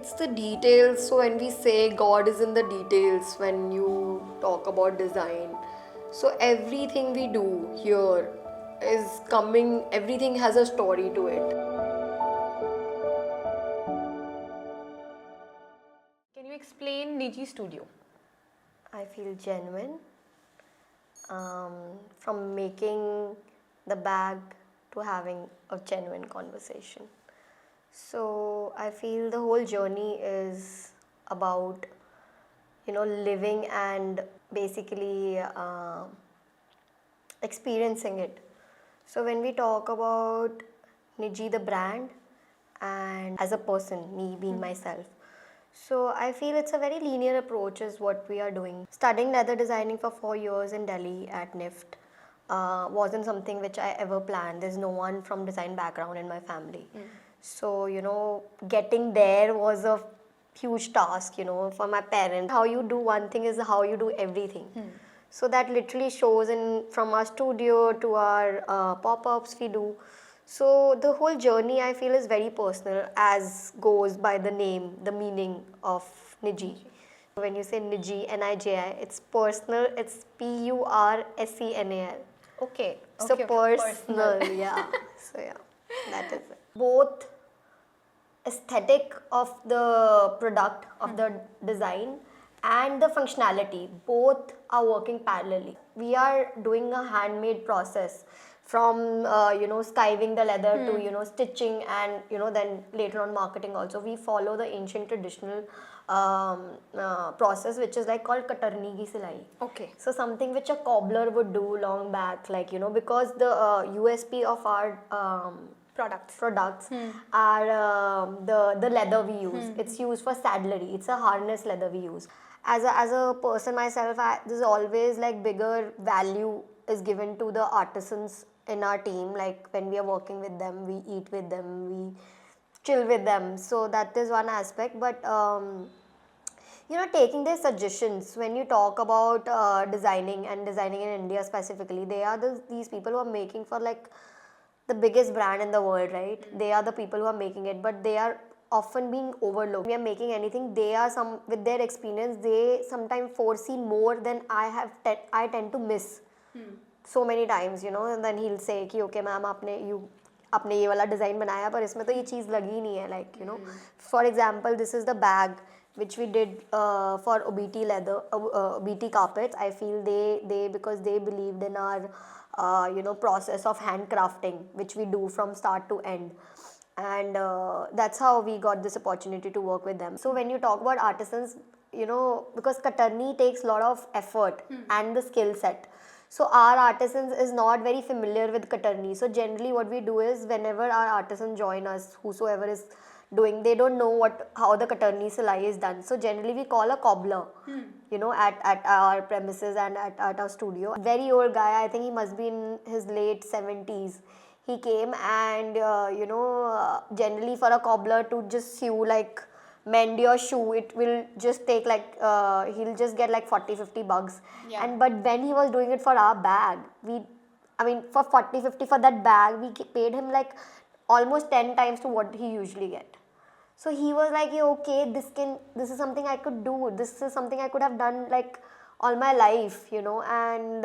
it's the details. So when we say God is in the details, when you talk about design, so everything we do here is coming, everything has a story to it. Can you explain NIJI Studio? I feel genuine. From making the bag to having a genuine conversation. So I feel the whole journey is about, living and basically experiencing it. So when we talk about Neeji the brand and as a person, me being myself, so I feel it's a very linear approach is what we are doing. Studying leather designing for 4 years in Delhi at NIFT wasn't something which I ever planned. There's no one from design background in my family. So, getting there was a huge task, for my parents. How you do one thing is how you do everything. So that literally shows in from our studio to our pop-ups we do. So the whole journey I feel is very personal as goes by the name, the meaning of Niji. When you say Niji, N-I-J-I, it's personal, it's P-U-R-S-E-N-A-L. Okay. So personal, yeah. So yeah, that is it. Both aesthetic of the product, of the design and the functionality, both are working parallelly. We are doing a handmade process from skiving the leather to stitching and then later on marketing also. We follow the ancient traditional process which is like called katarni ki silai. Okay. So something which a cobbler would do long back, like because the USP of our products are the leather we use. It's used for saddlery. It's a harness leather we use. As a person myself, there's always like bigger value is given to the artisans in our team. Like when we are working with them, we eat with them, we chill with them. So that is one aspect. But taking their suggestions when you talk about designing in India specifically, they are these people who are making for like the biggest brand in the world, right? They are the people who are making it, but they are often being overlooked. We are making anything, they are with their experience, they sometimes foresee more than I tend to miss. So many times, and then he'll say कि okay ma'am आपने ये वाला design बनाया पर इसमें तो ये चीज़ लगी ही नहीं है, like for example this is the bag which we did for OBT leather, OBT carpets. I feel they because they believed in our process of handcrafting which we do from start to end, and that's how we got this opportunity to work with them. So when you talk about artisans, because katarni takes a lot of effort and the skill set, so our artisans is not very familiar with katarni. So generally what we do is whenever our artisans join us, whosoever is doing, they don't know how the katarni silai is done. So generally we call a cobbler, at our premises and at our studio. Very old guy, I think he must be in his late 70s. He came and, generally for a cobbler to just sew, like mend your shoe, it will just take like, he'll just get like 40-50 bucks. Yeah. But when he was doing it for our bag, for 40-50 for that bag, we paid him like almost 10 times to what he usually get. So he was like, okay, this is something I could do. This is something I could have done like all my life, and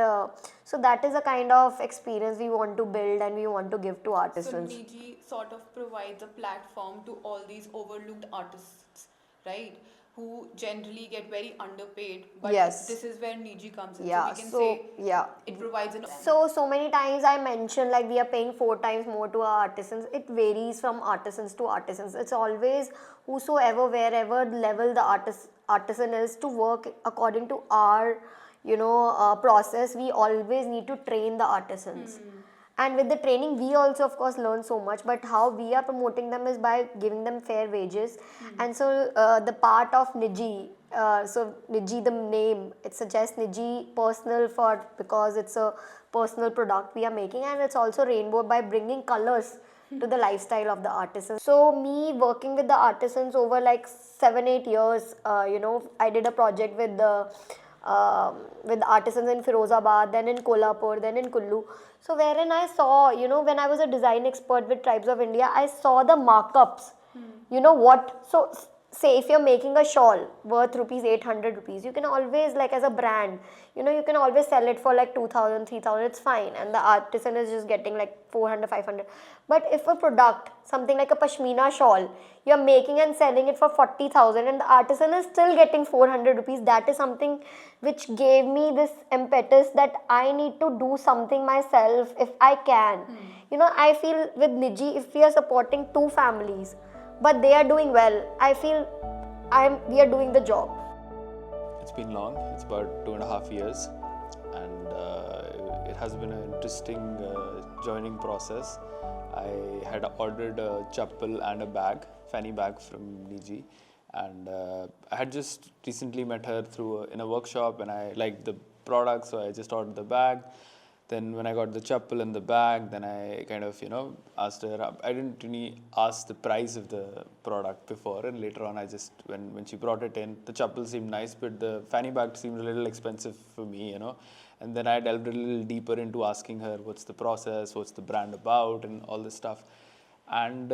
so that is a kind of experience we want to build and we want to give to artisans. So NIJI sort of provides a platform to all these overlooked artists, right? Who generally get very underpaid, but Yes. this is where NIJI comes in. Yeah, So we can so, say yeah. it provides an. So many times I mentioned like we are paying 4 times more to our artisans. It varies from artisans to artisans. It's always whosoever, wherever level the artisan is to work according to our, process. We always need to train the artisans. And with the training, we also, of course, learn so much. But how we are promoting them is by giving them fair wages. And so the part of NIJI, so NIJI, the name, it suggests NIJI personal because it's a personal product we are making. And it's also rainbow by bringing colors to the lifestyle of the artisans. So me working with the artisans over like 7-8 years, I did a project with artisans in Firozabad, then in Kolhapur, then in Kullu. So wherein I saw, when I was a design expert with Tribes of India, I saw the markups. So say if you're making a shawl worth rupees 800 rupees, you can always, like, as a brand, you can always sell it for like 2000, 3000, it's fine, and the artisan is just getting like 400, 500. But if a product, something like a pashmina shawl, you're making and selling it for 40,000 and the artisan is still getting 400 rupees, that is something which gave me this impetus that I need to do something myself if I can. I feel with Niji, if we are supporting two families but they are doing well, I feel we are doing the job. It's been long. It's about 2.5 years, and it has been an interesting joining process. I had ordered a chappal and a bag, fanny bag from Neeji, and I had just recently met her in a workshop, and I liked the product, so I just ordered the bag. Then when I got the chappal and the bag, then I kind of, asked her. I didn't really ask the price of the product before, and later on I just, when she brought it in, the chappal seemed nice, but the fanny bag seemed a little expensive for me, And then I delved a little deeper into asking her what's the process, what's the brand about, and all this stuff. And,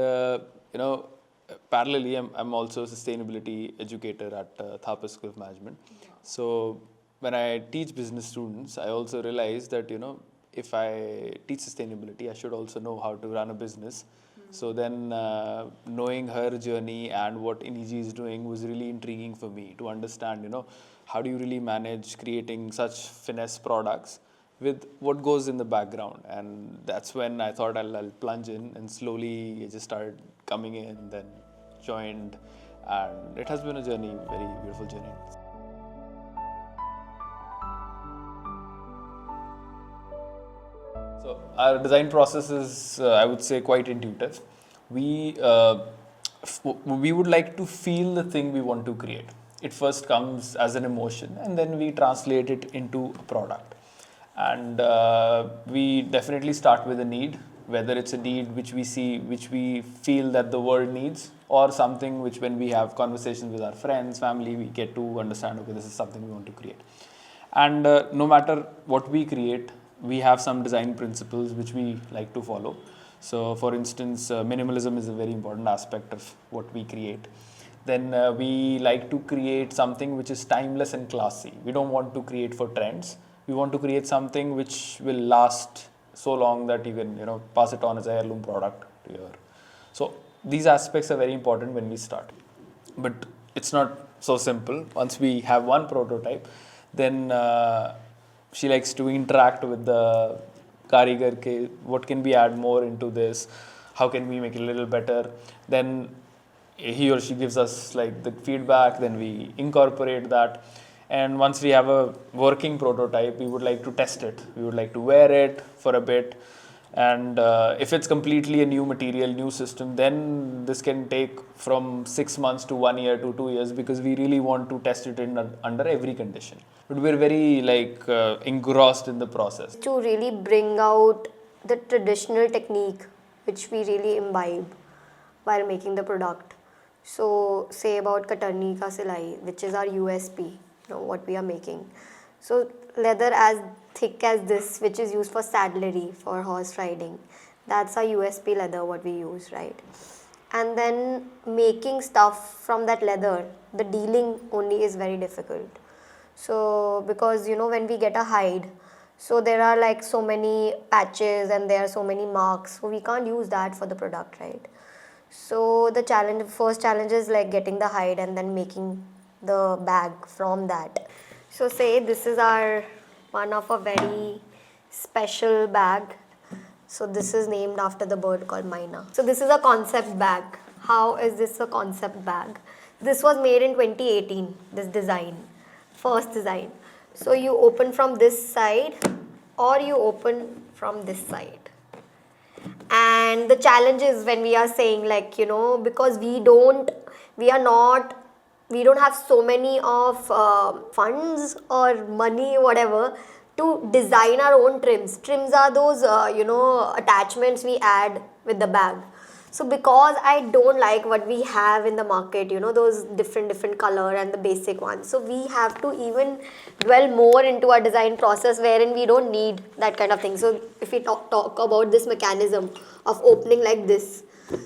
parallelly, I'm also a sustainability educator at Thapa School of Management. So when I teach business students, I also realize that, if I teach sustainability, I should also know how to run a business. So then knowing her journey and what NIJI is doing was really intriguing for me to understand, how do you really manage creating such finesse products with what goes in the background. And that's when I thought I'll plunge in, and slowly I just started coming in, then joined, and it has been a journey, very beautiful journey. So our design process is, I would say, quite intuitive. We would like to feel the thing we want to create. It first comes as an emotion, and then we translate it into a product. And we definitely start with a need, whether it's a need which we feel that the world needs, or something which, when we have conversations with our friends, family, we get to understand, okay, this is something we want to create. And no matter what we create, we have some design principles which we like to follow. So for instance, minimalism is a very important aspect of what we create. Then we like to create something which is timeless and classy. We don't want to create for trends. We want to create something which will last so long that you can, pass it on as an heirloom product to your. So these aspects are very important when we start. But it's not so simple. Once we have one prototype, then she likes to interact with the karigar. What can we add more into this? How can we make it a little better? Then he or she gives us like the feedback, then we incorporate that. And once we have a working prototype, we would like to test it. We would like to wear it for a bit. And if it's completely a new material, new system, then this can take from 6 months to 1 year to 2 years, because we really want to test it under every condition. But we're very engrossed in the process. To really bring out the traditional technique which we really imbibe while making the product. So say about Katarni ka silai, which is our USP, what we are making. So leather as thick as this, which is used for saddlery, for horse riding, that's our USP leather what we use, right? And then making stuff from that leather, the dealing only is very difficult. So because when we get a hide, so there are like so many patches and there are so many marks, so we can't use that for the product, right? So the first challenge is like getting the hide and then making the bag from that. So say this is one of a very special bag. So this is named after the bird called Maina. So this is a concept bag. How is this a concept bag? This was made in 2018, this design, first design. So you open from this side or you open from this side. And the challenge is when we are saying because we don't have so many of funds or money, whatever, to design our own trims. Trims are those, attachments we add with the bag. So because I don't like what we have in the market, those different color and the basic ones. So we have to even dwell more into our design process wherein we don't need that kind of thing. So if we talk about this mechanism of opening like this,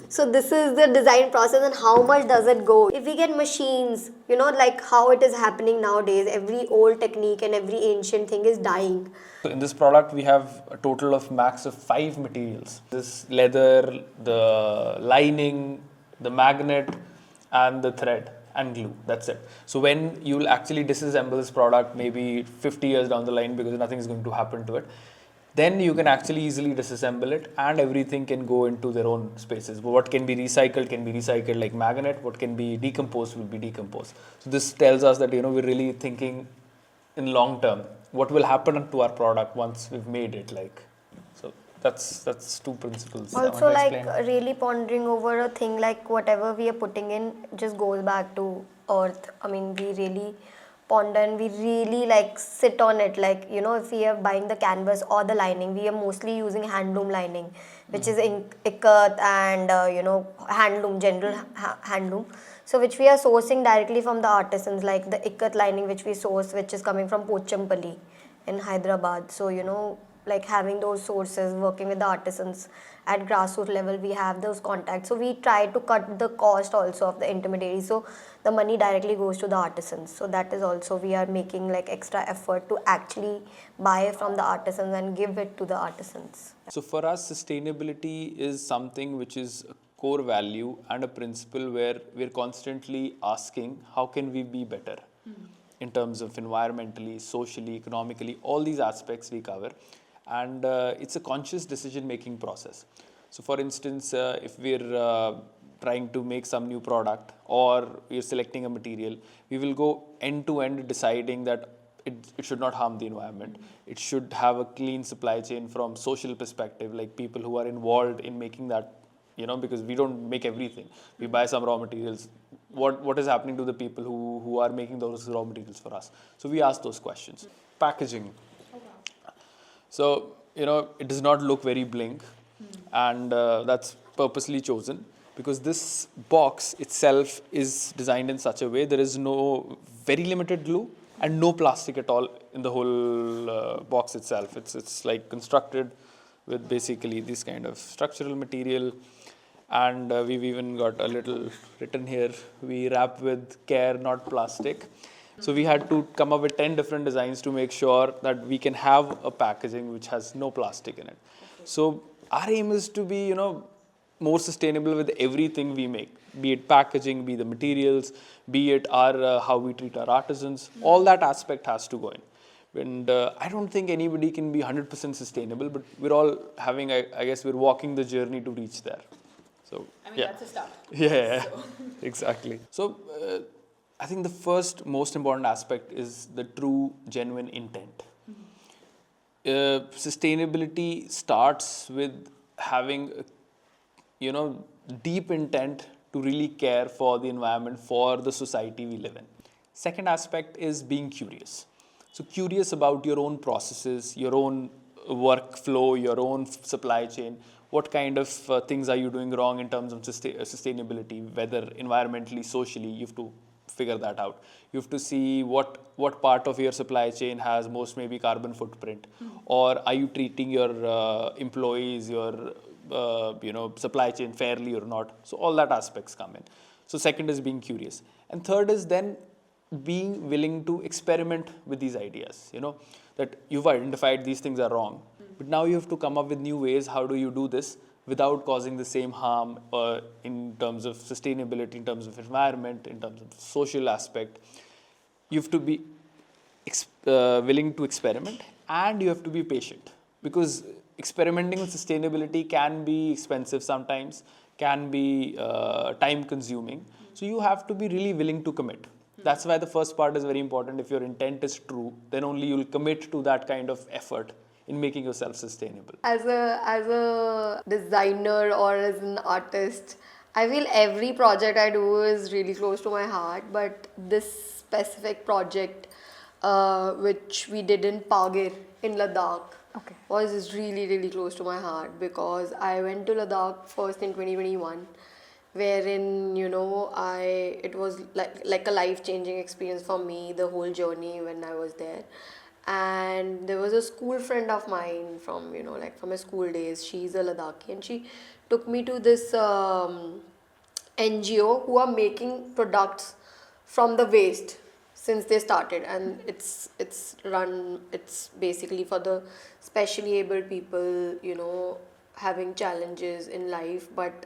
So this is the design process, and how much does it go? If we get machines, like how it is happening nowadays, every old technique and every ancient thing is dying. So in this product, we have a total of max of 5 materials. This leather, the lining, the magnet, and the thread and glue. That's it. So when you'll actually disassemble this product, maybe 50 years down the line, because nothing is going to happen to it, then you can actually easily disassemble it, and everything can go into their own spaces. What can be recycled like magnet. What can be decomposed will be decomposed. So this tells us that we're really thinking in long term. What will happen to our product once we've made it? So that's two principles. I Also, want to like explain. really pondering over a thing, like whatever we are putting in just goes back to earth. I mean, we really ponder and we really like sit on it. Like, if we are buying the canvas or the lining, we are mostly using handloom lining, which is ikat and handloom, general handloom. So which we are sourcing directly from the artisans, like the ikat lining which we source, which is coming from Pochampally in Hyderabad. So like having those sources, working with the artisans at grassroots level, we have those contacts. So we try to cut the cost also of the intermediary. So the money directly goes to the artisans. So that is also, we are making like extra effort to actually buy from the artisans and give it to the artisans. So for us, sustainability is something which is a core value and a principle where we're constantly asking how can we be better in terms of environmentally, socially, economically, all these aspects we cover. And it's a conscious decision making process. So for instance, if we're trying to make some new product or we're selecting a material, we will go end to end deciding that it should not harm the environment. It should have a clean supply chain from social perspective, like people who are involved in making that, because we don't make everything. We buy some raw materials. What is happening to the people who are making those raw materials for us? So we ask those questions. Packaging. So, it does not look very bling, and that's purposely chosen because this box itself is designed in such a way there is no very limited glue and no plastic at all in the whole box itself. It's like constructed with basically this kind of structural material, and we've even got a little written here, we wrap with care, not plastic. So we had to come up with 10 different designs to make sure that we can have a packaging which has no plastic in it. So our aim is to be, more sustainable with everything we make, be it packaging, be the materials, be it our how we treat our artisans. All that aspect has to go in. And I don't think anybody can be 100% sustainable, but we're all having, I guess, we're walking the journey to reach there. So I mean, that's a start. Yeah, So. exactly. So I think the first most important aspect is the true, genuine intent. Sustainability starts with having, deep intent to really care for the environment, for the society we live in. Second aspect is being curious. So curious about your own processes, your own workflow, your own supply chain. What kind of things are you doing wrong in terms of sustainability, whether environmentally, socially, you have to figure that out. You have to see what part of your supply chain has most maybe carbon footprint, or are you treating your employees, your supply chain fairly or not. So all that aspects come in. So second is being curious, and third is then being willing to experiment with these ideas. That you've identified these things are wrong, but now you have to come up with new ways. How do you do this without causing the same harm in terms of sustainability, in terms of environment, in terms of social aspect? You have to be willing to experiment, and you have to be patient, because experimenting with sustainability can be expensive sometimes, can be time consuming. So you have to be really willing to commit. That's why the first part is very important. If your intent is true, then only you'll commit to that kind of effort in making yourself sustainable. As a designer or as an artist, I feel every project I do is really close to my heart, but this specific project which we did in Pagir in Ladakh was really, really close to my heart, because I went to Ladakh first in 2021, wherein it was like a life-changing experience for me, the whole journey when I was there. and there was a school friend of mine from like from my school days. She's a Ladakhi, and she took me to this NGO who are making products from the waste since they started, and it's basically for the specially able people, having challenges in life. But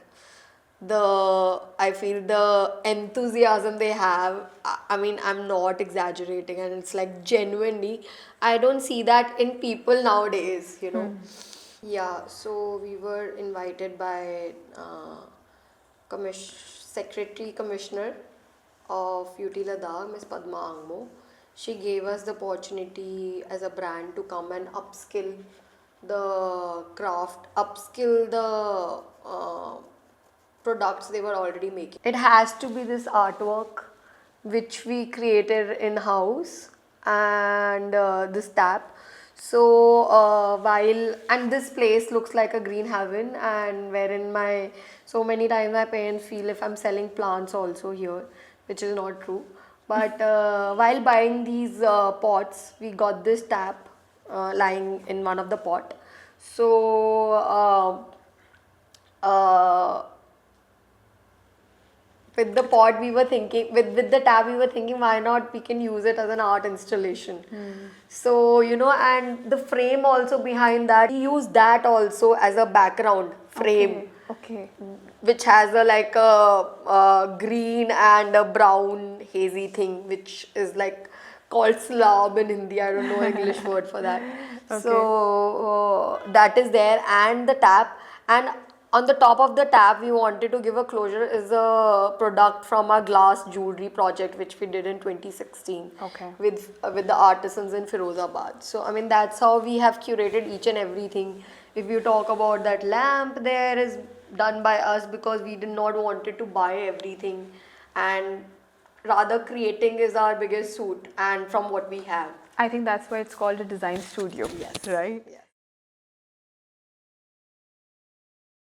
I feel the enthusiasm they have, I mean, I'm not exaggerating, and it's like genuinely, I don't see that in people nowadays. Yeah, so we were invited by Secretary Commissioner of UT Ladakh, Ms. Padma Angmo. She gave us the opportunity as a brand to come and upskill the craft, upskill the products they were already making. It has to be this artwork which we created in house, and this tap. So and this place looks like a green heaven, and wherein so many times my parents feel if I'm selling plants also here, which is not true. But while buying these pots, we got this tap lying in one of the pot. So with the pot we were thinking, with the tap we were thinking, why not we can use it as an art installation. So and the frame also behind that, we use that also as a background frame. Okay. Which has a green and a brown hazy thing, which is like called slab in Hindi. I don't know English word for that. So that is there, and the tap, and on the top of the tap we wanted to give a closure is a product from our glass jewelry project which we did in 2016. Okay. With the artisans in Firozabad. So I mean, that's how we have curated each and everything. If you talk about that lamp, there is done by us because we did not wanted to buy everything, and rather creating is our biggest suit, and from what we have. I think that's why it's called a design studio. Yes. Right? Yeah.